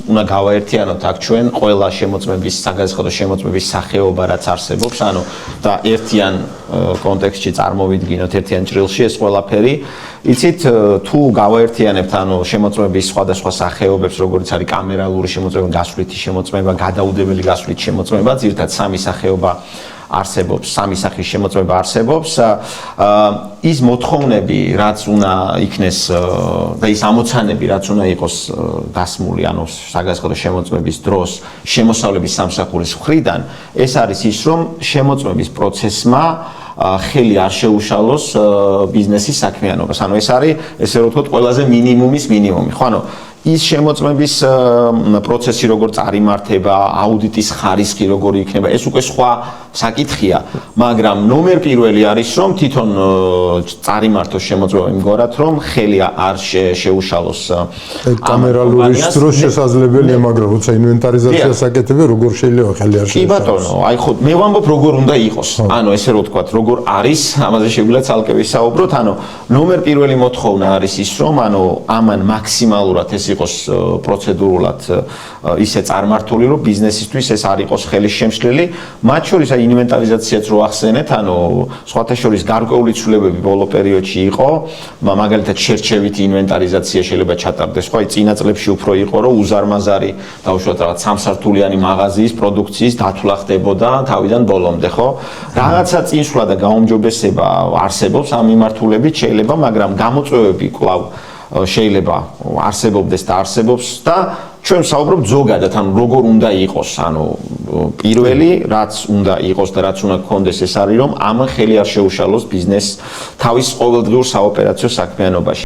უნდა გავაერთიანოთ აქ ჩვენ ყველა შემოწმების საგაზაფხულო შემოწმების სახეობა რაც არსებობს, ანუ და ერთიან კონტექსტში წარმოვიდგინოთ ერთიან ჭრილში ეს ყველაფერი. იცით თუ გავაერთიანებთ ანუ შემოწმების სხვადასხვა სახეობებს, როგორც არის კამერალური შემოწმება, გასვლითი შემოწმება, გადაუდებელი გასვლითი შემოწმება, ძირითადად სამი სახეობა არსებობს, სამი სახის შემოწმება არსებობს. ის მოთხოვნები, რაც უნდა იქნეს და ის ამოცანები, რაც უნდა იყოს დასმული, ანუ საგაზაფხულო შემოწმების დროს შემოსავლების სამსახურის მხრიდან, ეს არის ის, რომ შემოწმების პროცესმა ხელი არ შეუშალოს ბიზნესის საქმიანობას. ანუ ეს არის, ესე რომ ვთქვათ, ყველაზე მინიმუმის მინიმუმი. ხო, ანუ ის შემოწმების პროცესი როგორ წარიმართება, აუდიტის ხარისხი როგორი იქნება, ეს უკვე სხვა საკითხია, მაგრამ ნომერ პირველი არის, რომ თვითონ წარიმართოს შემოწმება იმგვარად, რომ ხელი არ შეუშალოს კამერალური დროს შესაძლებელია, მაგრამ როცა ინვენტარიზაციას აკეთებ, როგორ შეიძლება ხელი არ შეუშალოს? კი ბატონო, აი ხო, მე ვამბობ როგორ უნდა იყოს. ანუ ესე რომ ვთქვათ, როგორ არის, ამაზე შეგვიძლია ცალკე ვისაუბროთ, ანუ ნომერ პირველი მოთხოვნა არის ის, რომ ანუ ამან მაქსიმალურად ეს იყოს პროცედურულად ისე წარმართული, რომ ბიზნესისთვის ეს არ იყოს ხელის შემშლელი, მათ შორის აი ინვენტარიზაციაც რო ახსენეთ, ანუ სხვათა შორის გარკვეული ცვლილებები ბოლო პერიოდში იყო, მაგალითად შერჩევითი ინვენტარიზაცია შეიძლება ჩატარდეს, ხო, აი წინა წლებში უფრო იყო, რომ უზარმაზარი დაუშვათ რაღაც სამსართულიანი მაღაზიის პროდუქციის დათვლა ხდებოდა თავიდან ბოლომდე, ხო? რაღაცა წინსვლა და გაუმჯობესება არსებობს ამ მიმართულებით შეიძლება, მაგრამ გამოწვევები კვლავ შეიძლება არსებობდეს და არსებობს და ჩვენ ვსაუბრობთ ზოგადად, ანუ როგორ უნდა იყოს, ანუ პირველი რაც უნდა იყოს და რაც უნდა გქონდეს ეს არის, რომ ამან ხელი არ შეუშალოს ბიზნესს თავის ყოველდღიურ საოპერაციო საქმიანობაში.